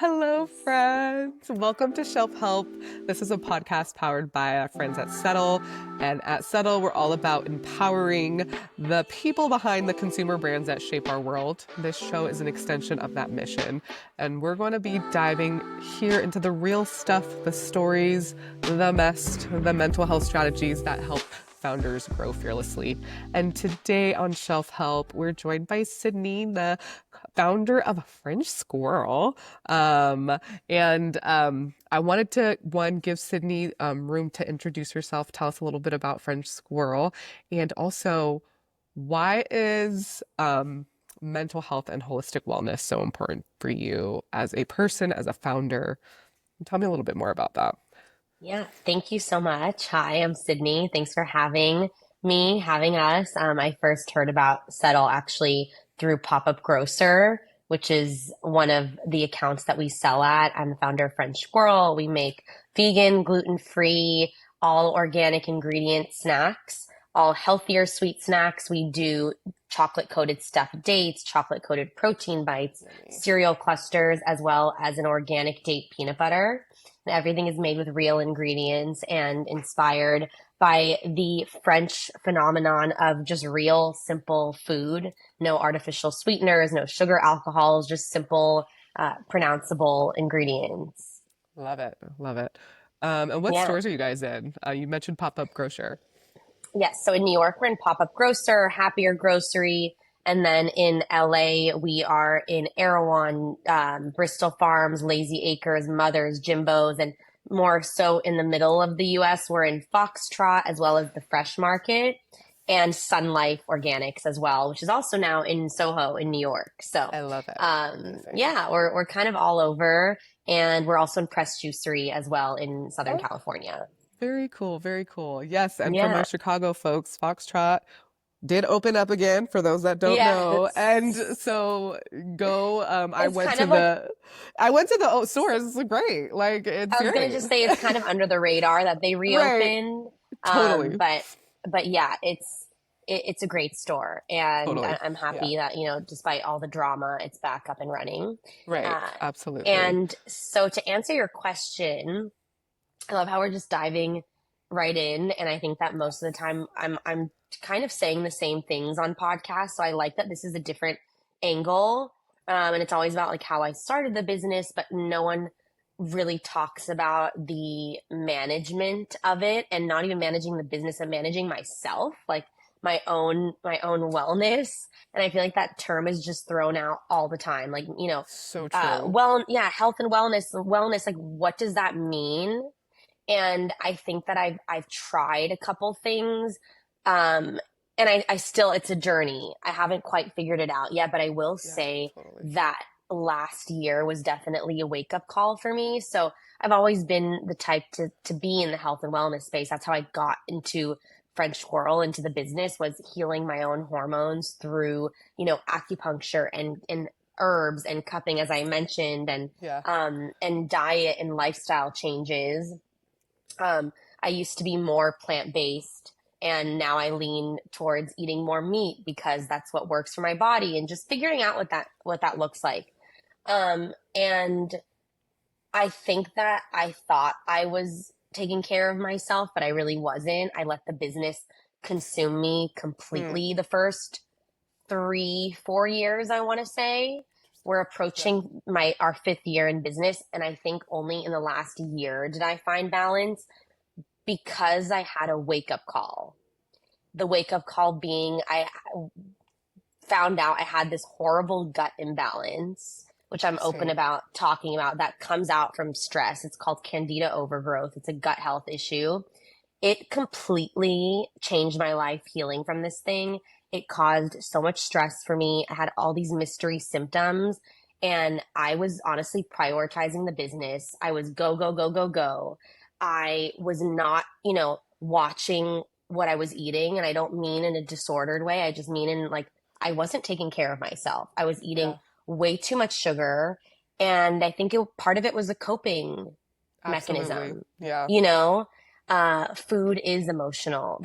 Hello, friends. Welcome to Shelf Help. This is a podcast powered by our friends at Settle. And at Settle, we're all about empowering the people behind the consumer brands that shape our world. This show is an extension of that mission. And we're going to be diving here into the real stuff, the stories, the mess, the mental health strategies that help founders grow fearlessly. And today on Shelf Help, we're joined by Sydney, the founder of French Squirrel. I wanted to, one, give Sydney room to introduce herself, tell us a little bit about French Squirrel, and also why is mental health and holistic wellness so important for you as a person, as a founder? Tell me a little bit more about that. Yeah, thank you so much. Hi, I'm Sydney. Thanks for having me, having us. I first heard about Settle actually through Pop-Up Grocer, which is one of the accounts that we sell at. I'm the founder of French Squirrel. We make vegan, gluten-free, all organic ingredient snacks, all healthier sweet snacks. We do chocolate coated stuffed dates, chocolate coated protein bites, cereal clusters, as well as an organic date peanut butter. Everything is made with real ingredients and inspired by the French phenomenon of just real, simple food. No artificial sweeteners, no sugar alcohols, just simple, pronounceable ingredients. Love it. Love it. And what Yeah. stores are you guys in? You mentioned Pop-Up Grocer. Yes. So in New York, we're in Pop-Up Grocer, Happier Grocery. And then in LA, we are in Erewhon, Bristol Farms, Lazy Acres, Mothers, Jimbo's, and more so in the middle of the US, we're in Foxtrot as well as the Fresh Market and Sun Life Organics as well, which is also now in Soho in New York. So, I love it. Amazing. yeah, we're kind of all over, and we're also in Press Juicery as well in Southern Oh, California. very cool. Very cool. Yes. And for my Yeah. Chicago folks, Foxtrot did open up again for those that don't know. And Yes. so go, It's kind of like I went to the stores. It's great. Like it's I was gonna great. just say it's kind of under the radar that they Right. reopened. Um, Totally. but but yeah, it's a great store, and Totally. I'm Yeah. happy that despite all the drama, it's back up and running. Right. Uh, Absolutely. and so to answer your question, I love how we're just diving right in, and I think that most of the time I'm kind of saying the same things on podcasts. So I like that this is a different angle, and it's always about like how I started the business, but no one really talks about the management of it, and not even managing the business, and managing myself, like my own wellness. And I feel like that term is just thrown out all the time, like So true. well, yeah, health and wellness, like what does that mean? And I think that I've tried a couple things, um, and I still, it's a journey. I haven't quite figured it out yet, but I will Yeah, say totally. that last year was definitely a wake up call for me. So I've always been the type to be in the health and wellness space. That's how I got into French Squirrel, into the business, was healing my own hormones through acupuncture and herbs and cupping, as I mentioned, Yeah. and diet and lifestyle changes. I used to be more plant based, and now I lean towards eating more meat because that's what works for my body, and just figuring out what that looks like. And I think that I thought I was taking care of myself, but I really wasn't. I let the business consume me Mm, completely the first 3, 4 years, I want to say. We're yeah. approaching my our fifth year in business, and I think only in the last year did I find balance because I had a wake up call. The wake up call being I found out I had this horrible gut imbalance, which I'm open Interesting. about talking about, that comes out from stress. It's called candida overgrowth. It's a gut health issue. It completely changed my life healing from this thing. It caused so much stress for me. I had all these mystery symptoms, and I was honestly prioritizing the business. I was go, go, go, go, go. I was not, watching what I was eating. And I don't mean in a disordered way. I just mean in like, I wasn't taking care of myself. I was eating Yeah. way too much sugar. And I think part of it was a coping Absolutely. mechanism. Yeah. You know, food is emotional.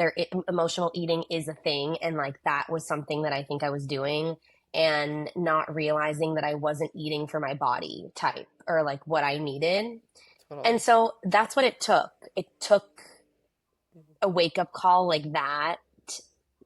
Emotional eating is a thing, and like that was something that I think I was doing. and not realizing that I wasn't eating for my body type or like what I needed. And Totally. so that's what it took. It took Mhm. a wake up call like that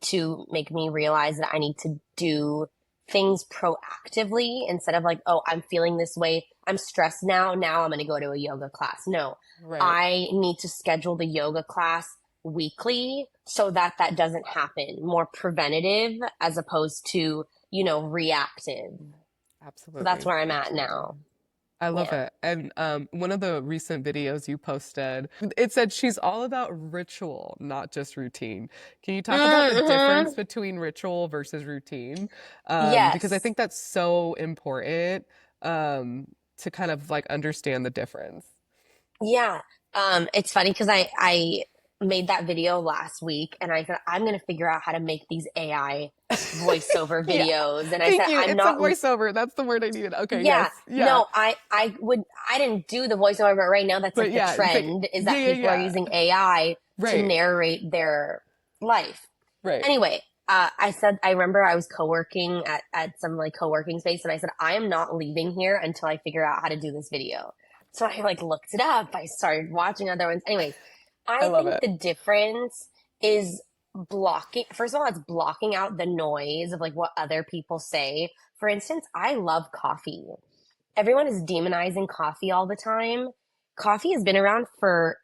to make me realize that I need to do things proactively instead of like, oh, I'm feeling this way. I'm stressed now. Now I'm going to go to a yoga class. No, Right. I need to schedule the yoga class weekly so that that doesn't happen. More preventative as opposed to, reactive. So that's Absolutely. where I'm at Absolutely. now. I love Yeah. it. And one of the recent videos you posted, it said she's all about ritual, not just routine. Can you talk about the difference Mm-hmm. between ritual versus routine? Because I Yes. think that's so important to kind of like understand the difference. Yeah. It's funny because I made that video last week and I thought I'm gonna figure out how to make these AI voiceover Yeah. videos. And I Thank said, you. I'm It's a not, voiceover. That's the word I needed. Okay, yeah, yes. Yeah. no, I didn't do the voiceover, but right now that's But like the yeah, it's like trend is yeah, that yeah, people are yeah. using AI to Right. narrate their life. Right. Anyway, I remember I was co-working at some like co-working space and I said, I am not leaving here until I figure out how to do this video. So I like looked it up. I started watching other ones. Anyways, I I love think it. the difference is blocking. First of all, it's blocking out the noise of like what other people say. For instance, I love coffee. Everyone is demonizing coffee all the time. Coffee has been around for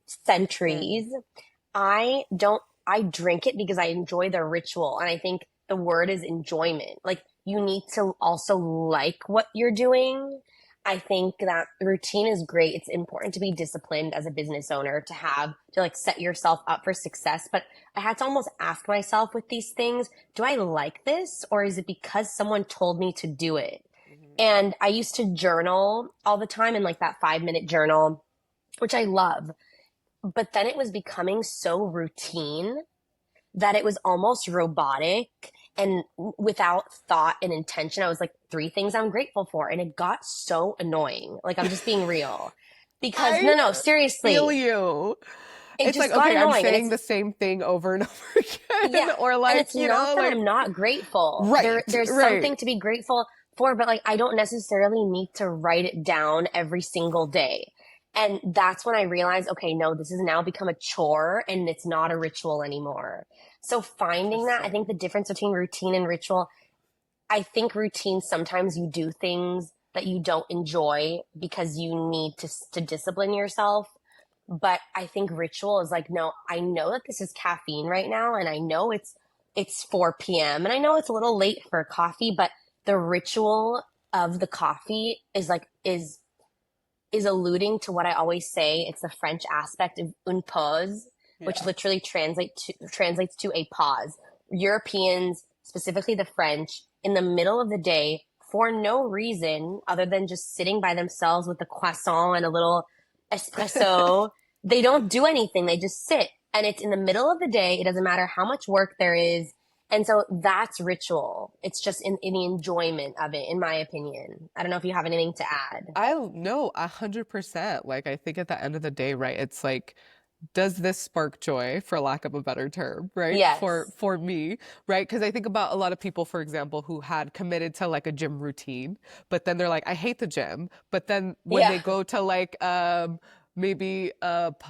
Mm. centuries. I drink it because I enjoy the ritual. And I think the word is enjoyment. Like you need to also like what you're doing. I think that routine is great. It's important to be disciplined as a business owner to like set yourself up for success. But I had to almost ask myself with these things, do I like this or is it because someone told me to do it? Mhm. And I used to journal all the time in like that 5 minute journal, which I love. But then it was becoming so routine that it was almost robotic and without thought and intention. I was like, three things I'm grateful for. And it got so annoying. Like, I'm just being real. Because, I no, feel seriously, you. it It's like, just got okay, I'm annoying. And saying the same thing over and over again. yeah. Or And like, it's not that like, I'm not grateful. right, There's right. something to be grateful for, but like, I don't necessarily need to write it down every single day. And that's when I realized, okay, no, this has now become a chore and it's not a ritual anymore. So finding that, I think the Interesting. difference between routine and ritual, I think routine, sometimes you do things that you don't enjoy because you need to discipline yourself. But I think ritual is like, no, I know that this is caffeine right now and I know it's 4 p.m. and I know it's a little late for coffee, but the ritual of the coffee is like is alluding to what I always say. It's the French aspect of une pause, which Yeah. literally translates to a pause. Europeans, specifically the French, in the middle of the day, for no reason other than just sitting by themselves with a croissant and a little espresso, they don't do anything. They just sit. And it's in the middle of the day. It doesn't matter how much work there is. And so that's ritual. It's just in the enjoyment of it, in my opinion. I don't know if you have anything to add. I know 100%. Like, I think at the end of the day, right, it's like, does this spark joy, for lack of a better term, right? Yes. For me, right? Because I think about a lot of people, for example, who had committed to like a gym routine, but then they're like, I hate the gym. But then when Yeah. they go to like maybe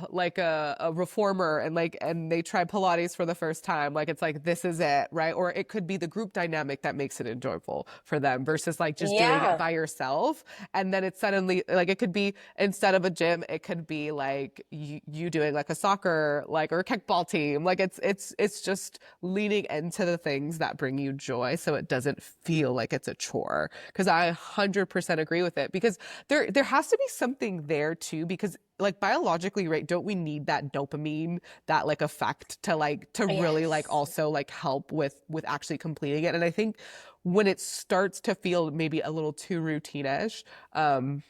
like a reformer and like and they try Pilates for the first time, like it's like this is it, right? Or it could be the group dynamic that makes it enjoyable for them versus like just doing it Yeah. by yourself. And then it's suddenly like it could be instead of a gym, it could be like you doing like a soccer like or a kickball team. Like it's just leaning into the things that bring you joy so it doesn't feel like it's a chore. Because I 100% agree with it because there has to be something there too because like biologically, right, don't we need that dopamine, that like effect to like to really like Yes. also like help with actually completing it? And I think when it starts to feel maybe a little too routine-ish,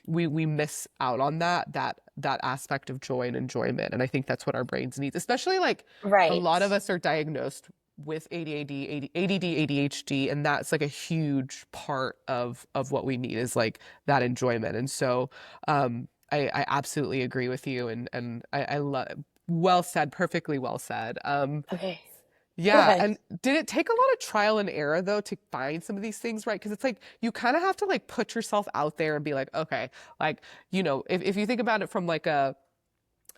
we miss out on that aspect of joy and enjoyment. And I think that's what our brains need, especially like a Right. lot of us are diagnosed with ADD, ADHD, and that's like a huge part of what we need is like that enjoyment. And so I absolutely agree with you and I love well said, perfectly well said. Okay. Go Yeah. ahead. And did it take a lot of trial and error though to find some of these things right? Because it's like you kind of have to like put yourself out there and be like, okay, like, if you think about it from like a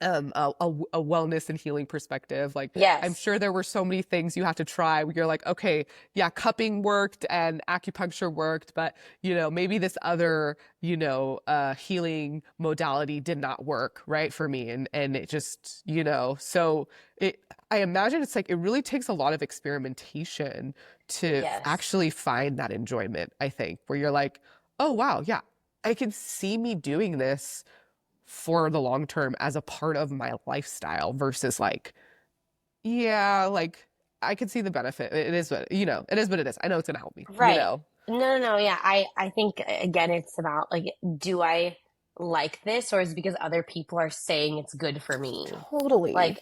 wellness and healing perspective. Like, I'm Yes. sure there were so many things you have to try where you're like, okay, yeah, cupping worked and acupuncture worked, but maybe this other, healing modality did not work, right, for me. And it just, so it, I imagine it's like it really takes a lot of experimentation to Yes. actually find that enjoyment, I think, where you're like, oh wow, yeah, I can see me doing this for the long term as a part of my lifestyle versus like, yeah, like I can see the benefit. It is what, it is what it is. I know it's gonna help me, Right. No, yeah. I think again it's about like, do I like this, or is it because other people are saying it's good for me? Totally. Like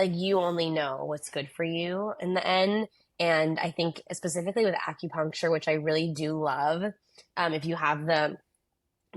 you only know what's good for you in the end. And I think specifically with acupuncture, which I really do love, if you have the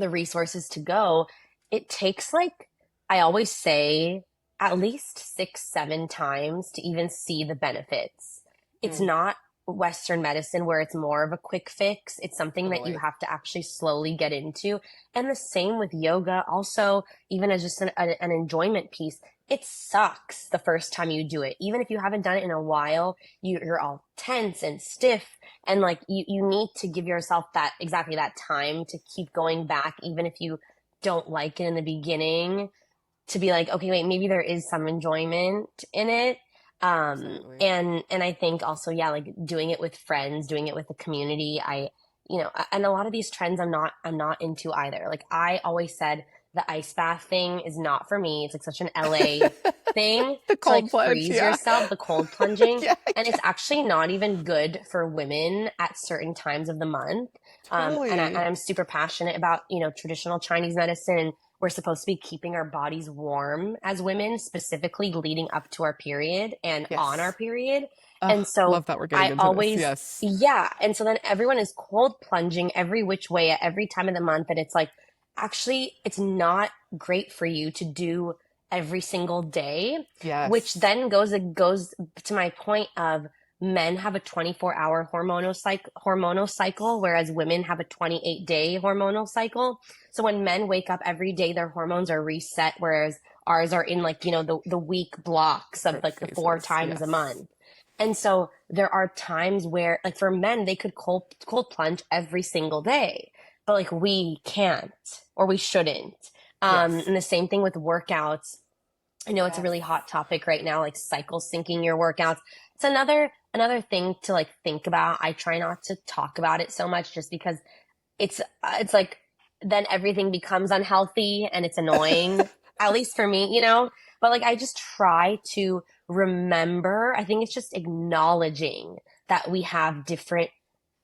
resources to go, it takes like, I always say, at least 6, 7 times to even see the benefits. It's Mm, not Western medicine where it's more of a quick fix. It's something that you totally. have to actually slowly get into. And the same with yoga, also, even as just an enjoyment piece. It sucks the first time you do it. Even if you haven't done it in a while, you're all tense and stiff, and like you need to give yourself that, exactly that time to keep going back, even if you don't like it in the beginning, to be like, okay, wait, maybe there is some enjoyment in it. Absolutely. And I think also, yeah, like doing it with friends, doing it with the community. And a lot of these trends I'm not into either. Like I always said, the ice bath thing is not for me. It's like such an LA thing The to like cold plunge, freeze yeah. yourself, the cold plunging. Yeah, And yeah, it's actually not even good for women at certain times of the month. And totally. I'm super passionate about, traditional Chinese medicine, and we're supposed to be keeping our bodies warm as women, specifically leading up to our period and on our Yes. period. And so Love that we're getting I into this. always, Yes. yeah. And so then everyone is cold plunging every which way at every time of the month. And it's like, actually, it's not great for you to do every single day, which Yes. then goes to my point of, men have a 24-hour hormonal cycle, whereas women have a 28-day hormonal cycle. So when men wake up every day, their hormones are reset, whereas ours are in like, the week blocks of Different like the four phases. times a Yes. month. And so there are times where, like for men, they could cold plunge every single day, but like we can't, or we shouldn't. Yes. And the same thing with workouts. I know it's a Yes. really hot topic right now, like cycle syncing your workouts. It's another thing to like think about. I try not to talk about it so much just because it's like then everything becomes unhealthy and it's annoying, at least for me. But like I just try to remember. I think it's just acknowledging that we have different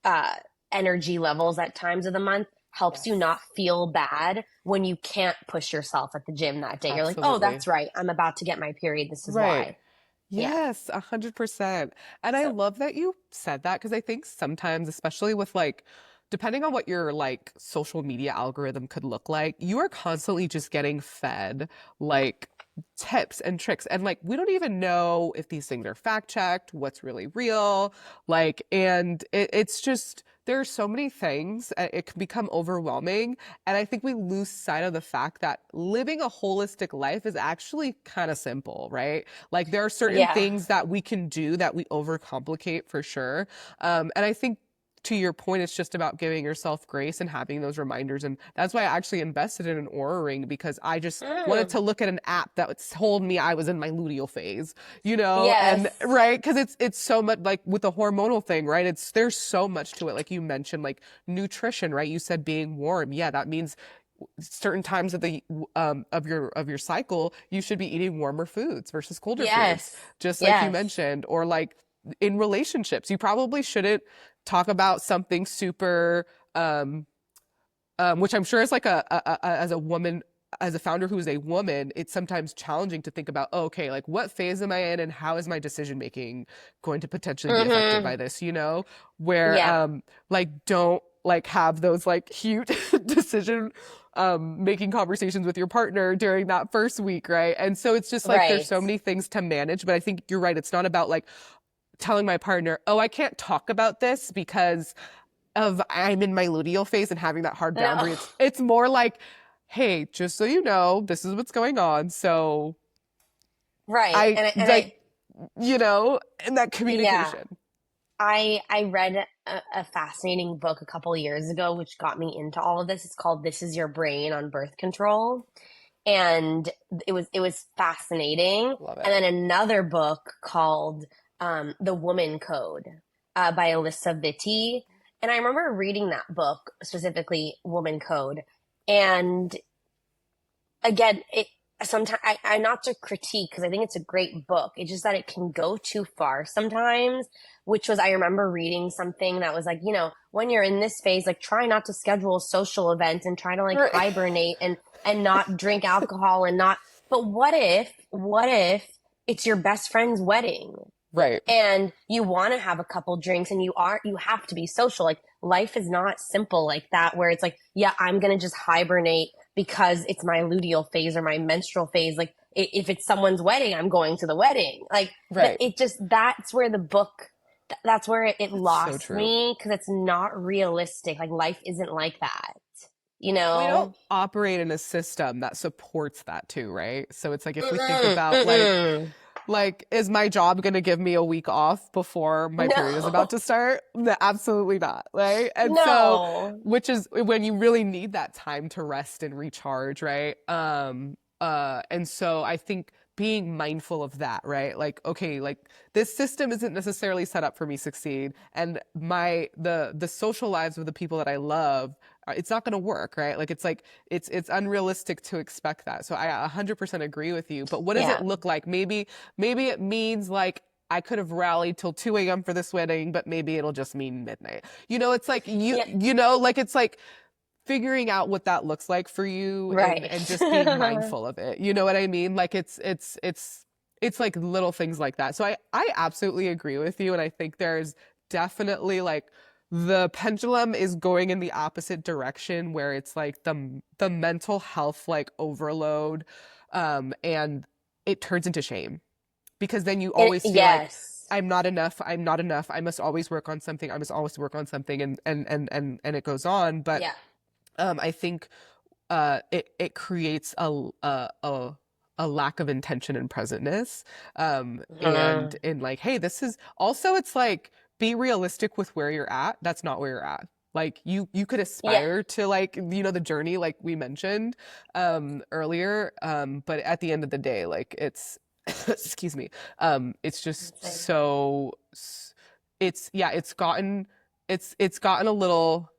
uh, energy levels at times of the month helps you Yes. not feel bad when you can't push yourself at the gym that day. You're like, oh, Absolutely. that's right. I'm about to get my period. This is Right. why. Yeah. Yes, 100%. And I So, love that you said that because I think sometimes, especially with like, depending on what your like social media algorithm could look like, you are constantly just getting fed like tips and tricks. And like, we don't even know if these things are fact checked, what's really real. Like, and it's just, there are so many things, it can become overwhelming. And I think we lose sight of the fact that living a holistic life is actually kind of simple, right? Like there are certain yeah. things that we can do that we overcomplicate for sure. And I think to your point, it's just about giving yourself grace and having those reminders. And that's why I actually invested in an Aura ring because I just wanted Mm, to look at an app that told me I was in my luteal phase, and yes. right, because it's so much like with the hormonal thing, right? There's so much to it. Like you mentioned, like nutrition, right? You said being warm. Yeah, that means certain times of the of your cycle you should be eating warmer foods versus colder foods, Yes. just like you Yes. mentioned. Or like in relationships you probably shouldn't talk about something super which I'm sure is like as a woman, as a founder who is a woman, it's sometimes challenging to think about, oh, okay, like what phase am I in and how is my decision making going to potentially be affected Mm-hmm. by this, where Yeah. like don't like have those like huge decision making conversations with your partner during that first week, right? And so it's just like there's Right. so many things to manage, but I think you're right, it's not about like telling my partner, oh, I can't talk about this because of I'm in my luteal phase and having that hard No. boundary. It's more like, hey, just so you know, this is what's going on. So Right. I And I, like, and that yeah, communication. I read a fascinating book a couple years ago, which got me into all of this. It's called This Is Your Brain on Birth Control. And it was fascinating. Love And it. then another book called The Woman Code by Alyssa Vitti. And I remember reading that book, specifically Woman Code. And again, it sometimes I not to critique because I think it's a great book. It's just that it can go too far sometimes, which was I remember reading something that was like, when you're in this phase, like try not to schedule a social event and try to like Right. hibernate and not drink alcohol and not but what if it's your best friend's wedding? Right. And you want to have a couple drinks and you have to be social. Like life is not simple like that where it's like, yeah, I'm going to just hibernate because it's my luteal phase or my menstrual phase. Like if it's someone's wedding, I'm going to the wedding. Like Right. it just, that's where the book, that's where it That's so lost true. me because it's not realistic. Like life isn't like that, you We don't know? operate in a system that supports that too, right? So it's like if we think Mm-mm, about mm-mm. like is my job going to give me a week off before my period is about No, to start? No, absolutely not, right? And so no. which is when you really need that time to rest and recharge, right? And so I think being mindful of that, right? Like, okay, like this system isn't necessarily set up for me to succeed, and the social lives of the people that I love, it's not going to work, right? Like it's unrealistic to expect that. So I 100% agree with you. But what does it Yeah. look like? Maybe it means like I could have rallied till 2 a.m. for this wedding, but maybe it'll just mean midnight. It's like Yeah. like it's like figuring out what that looks like for you and Right. just being mindful of it. You know what I mean? Like it's like little things like that. So I absolutely agree with you, and I think there's definitely like the pendulum is going in the opposite direction where it's like the mental health like overload, and it turns into shame because then you always feel like Yes. I'm not enough, I must always work on something, I must always work on something, and it goes on. But Yeah. I think it creates a lack of intention and presentness, and Mhm. in like, hey, this is also, it's like, be realistic with where you're at. That's not where you're at. Like you could Yeah. aspire to like the journey like we mentioned earlier, but at the end of the day, like it's excuse me, it's just It's like, it's yeah, it's gotten a little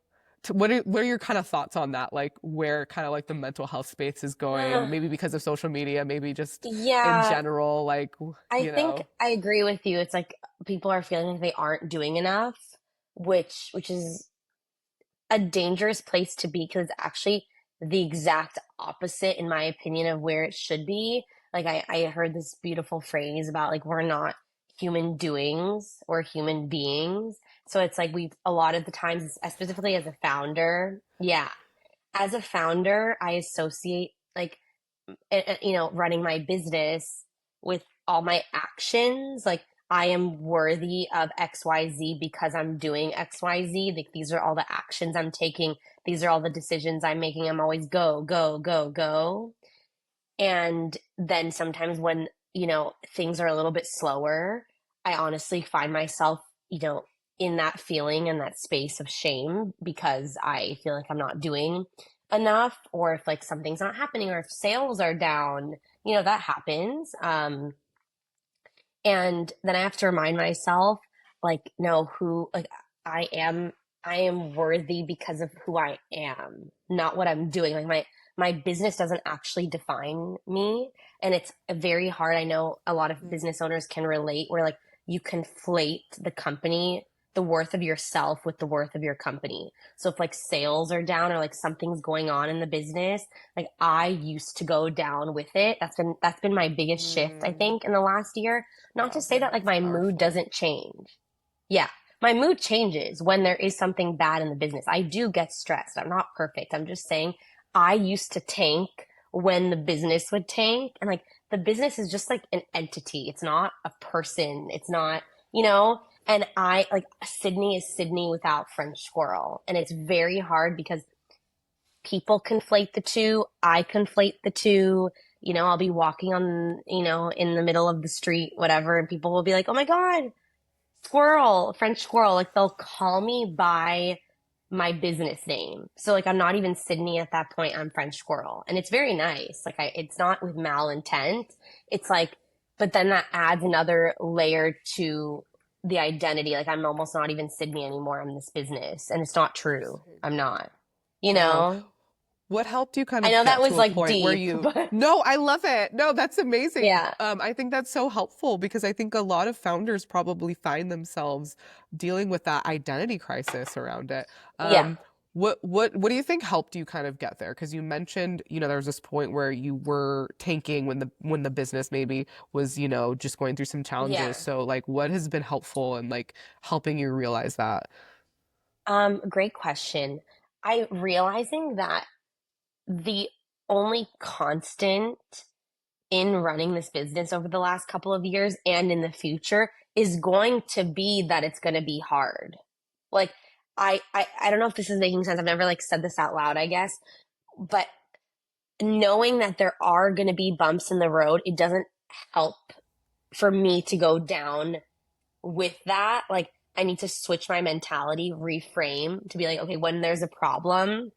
what are your kind of thoughts on that? Like where kind of like the mental health space is going, maybe because of social media, maybe just in yeah, general, like, I you think know. I agree with you. It's like people are feeling like they aren't doing enough, which is a dangerous place to be because it's actually the exact opposite, in my opinion, of where it should be. Like I heard this beautiful phrase about like we're not human doings, we're human beings. So it's like we a lot of the times, specifically as a founder, yeah, as a founder, I associate like running my business with all my actions. Like I am worthy of XYZ because I'm doing XYZ. Like these are all the actions I'm taking. These are all the decisions I'm making. I'm always go, go, go, go. And then sometimes when, things are a little bit slower, I honestly find myself, in that feeling and that space of shame because I feel like I'm not doing enough, or if like something's not happening, or if sales are down, that happens. And then I have to remind myself, like, no, who, like, I am, I am worthy because of who I am, not what I'm doing. Like, my business doesn't actually define me. And it's very hard. I know a lot of business owners can relate where, like, you conflate the company, the worth of yourself with the worth of your company. So if like sales are down or like something's going on in the business, like I used to go down with it. That's been my biggest shift, I Mm, think, in the last year. Not to wow, say that like that's my mood powerful. doesn't change. Yeah, my mood changes when there is something bad in the business. I do get stressed. I'm not perfect. I'm just saying I used to tank when the business would tank. And like the business is just like an entity. It's not a person. It's not, you know? And I like Sydney is Sydney without French Squirrel. And it's very hard because people conflate the two. I conflate the two. You know, I'll be walking on, in the middle of the street, whatever, and people will be like, oh my God, squirrel, French squirrel. Like they'll call me by my business name. So like I'm not even Sydney at that point. I'm French squirrel. And it's very nice. Like it's not with malintent. It's like, but then that adds another layer to the identity. Like I'm almost not even Sydney anymore. I'm this business. And it's not true. Interesting. I'm not, you Wow. know? What helped you kind I of know that get to was a like point where deep, you, but no, I love it. No, that's amazing. yeah. I think that's so helpful because I think a lot of founders probably find themselves dealing with that identity crisis around it. Yeah. What do you think helped you kind of get there? Because you mentioned, there was this point where you were tanking when the business maybe was, just going through some challenges. Yeah. So like what has been helpful in like helping you realize that? Great question. I realizing that the only constant in running this business over the last couple of years and in the future is going to be that it's going to be hard. Like I don't know if this is making sense. I've never like said this out loud, I guess, but knowing that there are going to be bumps in the road, it doesn't help for me to go down with that. Like I need to switch my mentality, reframe to be like, okay, when there's a problem,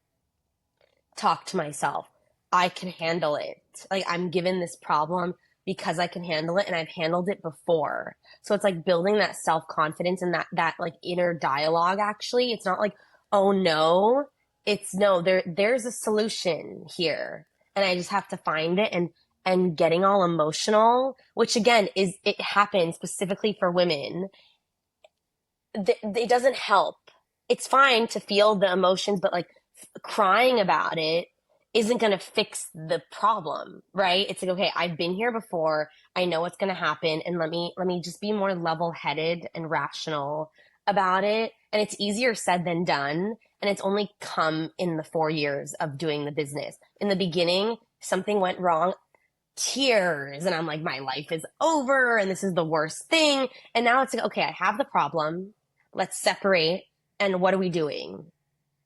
talk to myself. I can handle it. Like I'm given this problem because I can handle it and I've handled it before. So it's like building that self-confidence and that like inner dialogue actually. It's not like, oh no, it's no, there's a solution here. And I just have to find it and getting all emotional, which again is it happens specifically for women. It doesn't help. It's fine to feel the emotions, but like crying about it isn't going to fix the problem, right? It's like, okay, I've been here before. I know what's going to happen. And let me just be more level headed and rational about it. And it's easier said than done. And it's only come in the 4 years of doing the business. In the beginning, something went wrong, tears. And I'm like, my life is over and this is the worst thing. And now it's like, okay, I have the problem. Let's separate. And what are we doing?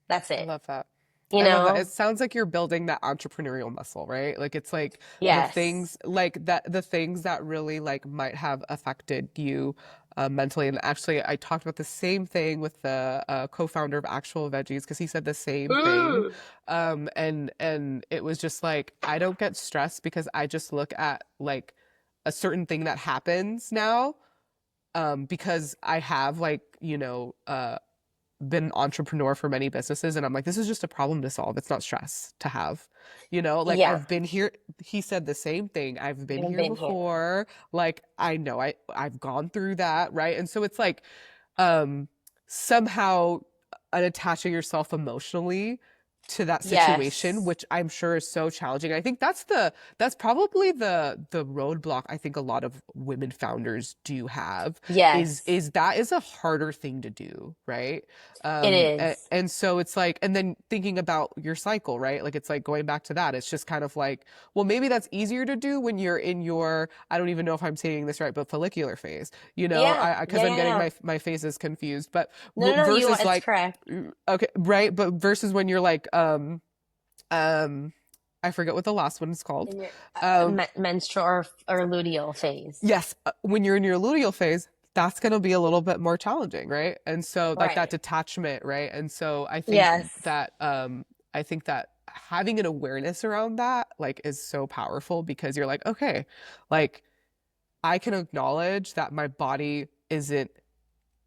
That's I it. love that. You I love that. It know? sounds like you're building that entrepreneurial muscle, right? Like it's like Yes. the things that really like might have affected you mentally. And actually, I talked about the same thing with the co-founder of Actual Veggies because he said the same thing. Mm. And it was just like I don't get stressed because I just look at like a certain thing that happens now because I have like, been an entrepreneur for many businesses and I'm like, this is just a problem to solve. It's not stress to have. Like Yeah. I've been here. He said the same thing. I've been I've here been here. before. Like I know I've gone through that, right? And so it's like um somehow unattaching yourself emotionally to that situation, Yes. which I'm sure is so challenging. I think that's probably the roadblock I think a lot of women founders do have Yes. is that is a harder thing to do, right? It is. And so it's like, and then thinking about your cycle, right? Like it's like going back to that. It's just kind of like, well, maybe that's easier to do when you're in your, I don't even know if I'm saying this right, but follicular phase, Yeah. because Yeah. I'm Yeah. getting Yeah. my phases confused, but No, no, no. versus It's like, correct. okay, right. But versus when you're like, um, I forget what the last one is called. In your Um, menstrual or luteal phase. yes, when you're in your luteal phase, that's going to be a little bit more challenging, right? And so like that Right. detachment, right? And so Yes. I think that having an awareness around that like is so powerful because you're like, okay, like I can acknowledge that my body isn't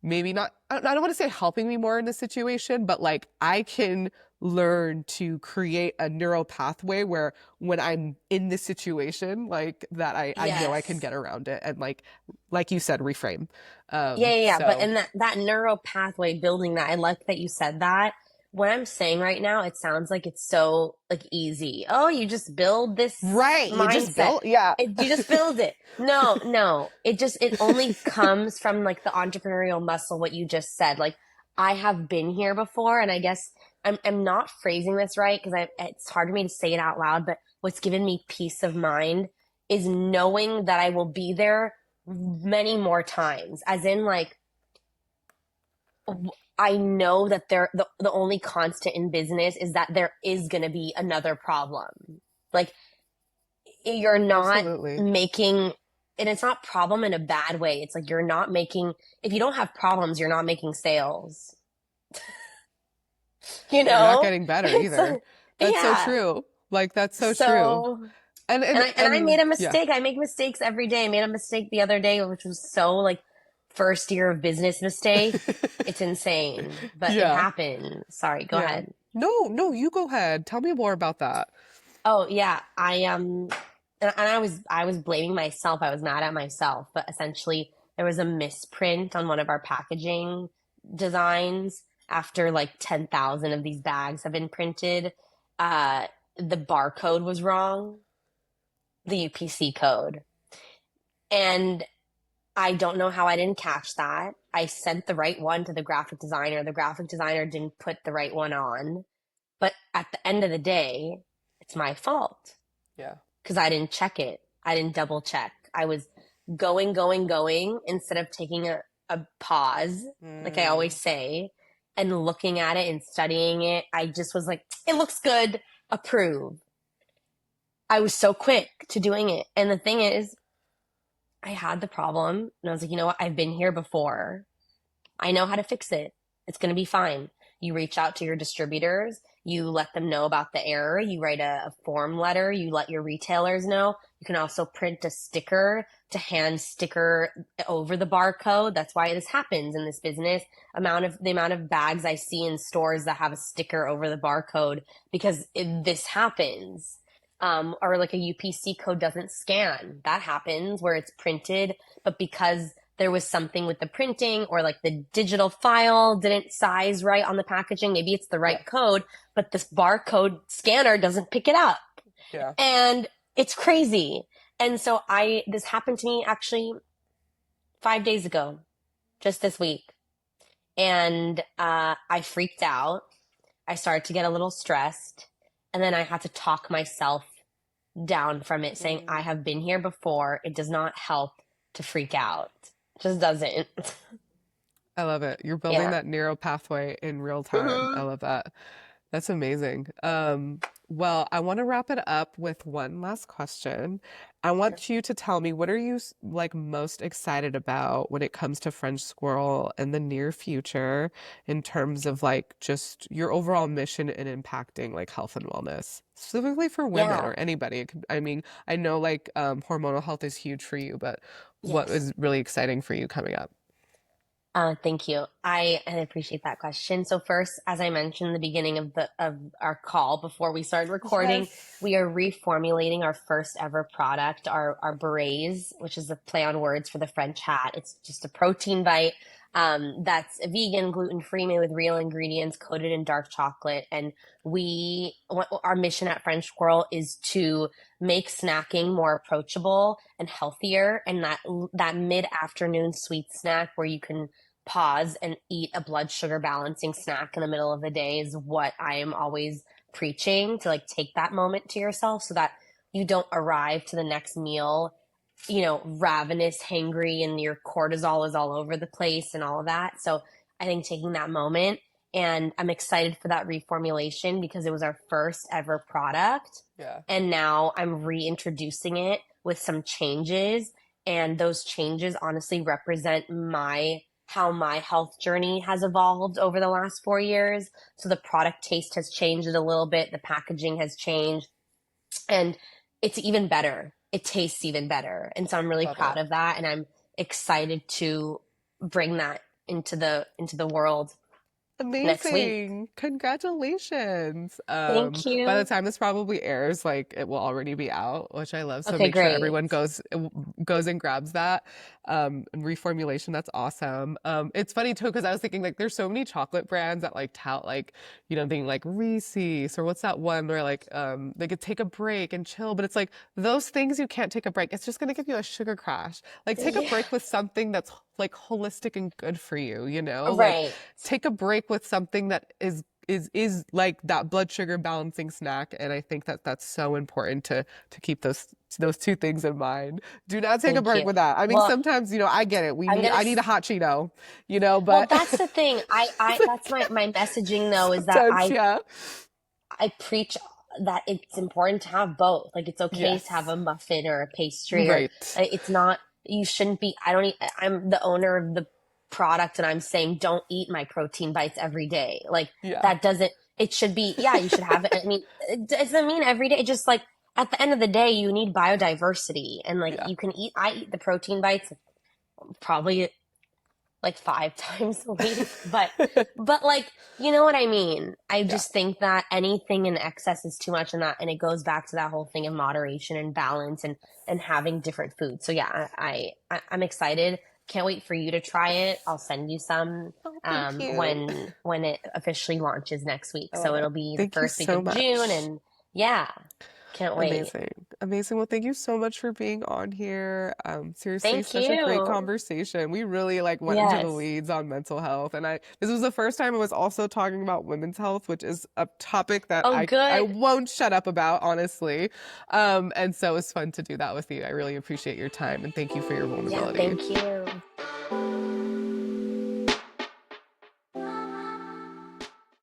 maybe not I don't want to say helping me more in this situation, but like I can learn to create a neural pathway where when I'm in this situation, like that I know I can Yes. get around it and like you said, reframe. Yeah, yeah, yeah. But So in that neural pathway building that, I like that you said that. What I'm saying right now, it sounds like it's so like easy. Oh, you just build this right, you just mindset. built yeah. You just build it. No, no. It only comes from like the entrepreneurial muscle, what you just said. Like I have been here before, and I guess I'm not phrasing this right because it's hard for me to say it out loud, but what's given me peace of mind is knowing that I will be there many more times, as in like I know that the only constant in business is that there is going to be another problem. Like you're not Absolutely. making, and it's not problem in a bad way. It's like you're not making, if you don't have problems, you're not making sales, you You're not know? getting better It's either. like, That's so yeah. true. Like that's so true. So, And and and I made and a yeah. mistake. I make mistakes every day. I made a mistake the other day, which was so like first year of business mistake. It's insane, but it Yeah. happened. Sorry, go Yeah. ahead. No, no, you go ahead. Tell me more about that. Oh yeah, and I was blaming myself. I was mad at myself, but essentially there was a misprint on one of our packaging designs after like 10,000 of these bags have been printed. Uh, the barcode was wrong, the UPC code. And I don't know how I didn't catch that. I sent the right one to the graphic designer. The graphic designer didn't put the right one on. But at the end of the day, it's my fault Yeah. because I didn't check it. I didn't double check. I was going instead of taking a pause, like I always Mm, say, and looking at it and studying it. I just was like, it looks good, approve. I was so quick to doing it. And the thing is, I had the problem and I was like, you know what? I've been here before. I know how to fix it. It's going to be fine. You reach out to your distributors, you let them know about the error, you write a form letter, you let your retailers know. You can also print a sticker to hand sticker over the barcode. That's why this happens in this business. The amount of bags I see in stores that have a sticker over the barcode because this happens. Or like a UPC code doesn't scan. That happens where it's printed, but because there was something with the printing or like the digital file didn't size right on the packaging. Maybe it's the yeah. right code, but this barcode scanner doesn't pick it up. Yeah. And it's crazy. And so this happened to me actually 5 days ago, just this week. And I freaked out. I started to get a little stressed. And then I had to talk myself down from it, saying, I Mm. have been here before. It does not help to freak out. It just doesn't. I love it. You're building Yeah. that neural pathway in real time. I Mhm. love that. That's amazing. Well, I want to wrap it up with one last question. I Sure. want you to tell me what are you like most excited about when it comes to French Squirrel in the near future in terms of like just your overall mission in impacting like health and wellness, specifically for women Yeah. or anybody. I mean, I know like hormonal health is huge for you, but what Yes. is really exciting for you coming up? Thank you. I appreciate that question. So first, as I mentioned in the beginning of our call before we started recording, Yes. we are reformulating our first ever product, our berets, which is a play on words for the French hat. It's just a protein bite that's vegan, gluten-free, made with real ingredients, coated in dark chocolate. And our mission at French Squirrel is to make snacking more approachable and healthier, and that mid-afternoon sweet snack where you can pause and eat a blood sugar balancing snack in the middle of the day is what I am always preaching, to like take that moment to yourself so that you don't arrive to the next meal, ravenous, hangry, and your cortisol is all over the place and all of that. So I think taking that moment, and I'm excited for that reformulation because it was our first ever product. Yeah. And now I'm reintroducing it with some changes. And those changes honestly represent how my health journey has evolved over the last 4 years. So the product taste has changed a little bit, the packaging has changed, and it's even better. It tastes even better. And so I'm really Love proud it. of that, and I'm excited to bring that into the world next week. Amazing. Congratulations. Thank By the you. time this probably airs, like it will already be out, which I love. So Okay, make sure great. everyone goes and grabs that. And reformulation, that's awesome. It's funny too, because I was thinking like there's so many chocolate brands that like tout like, being like Reese's or what's that one where like they could take a break and chill, but it's like those things you can't take a break. It's just gonna give you a sugar crash. Like take a Yeah. break with something that's like holistic and good for you, you know? Like Right. take a break with something that is is like that blood sugar balancing snack, and I think that that's so important to keep those two things in mind. Do not take a Thank break you. with that. I mean, Well, sometimes, I get it. I'm gonna I need a hot Cheeto, well, but that's the thing. it's That's like my messaging though, is that sometimes, yeah. I preach that it's important to have both. Like it's okay to have Yes. a muffin or a pastry, or Right. it's not, you shouldn't be, I don't eat, I'm the owner of the product and I'm saying don't eat my protein bites every day. Like Yeah. that doesn't, it should be, yeah, you should have it. I mean, it doesn't mean every day. It just like at the end of the day, you need biodiversity, and like Yeah. you can eat, I eat the protein bites probably like 5 times a week, but like, you know what I mean? I Yeah. just think that anything in excess is too much, and that, and it goes back to that whole thing of moderation and balance, and having different foods. So yeah, I'm excited. Can't wait for you to try it. I'll send you some Oh, thank you. when it officially launches next week. I So love it. it'll be the Thank you first week so of June, much. and yeah, can't wait. Amazing. Amazing. Well, thank you so much for being on here. Seriously, Thank such a great you. conversation. We really like went into the Yes. weeds on mental health. And this was the first time I was also talking about women's health, which is a topic that Oh, I good. won't shut up about, honestly. And so it was fun to do that with you. I really appreciate your time and thank you for your Yeah, vulnerability. thank you.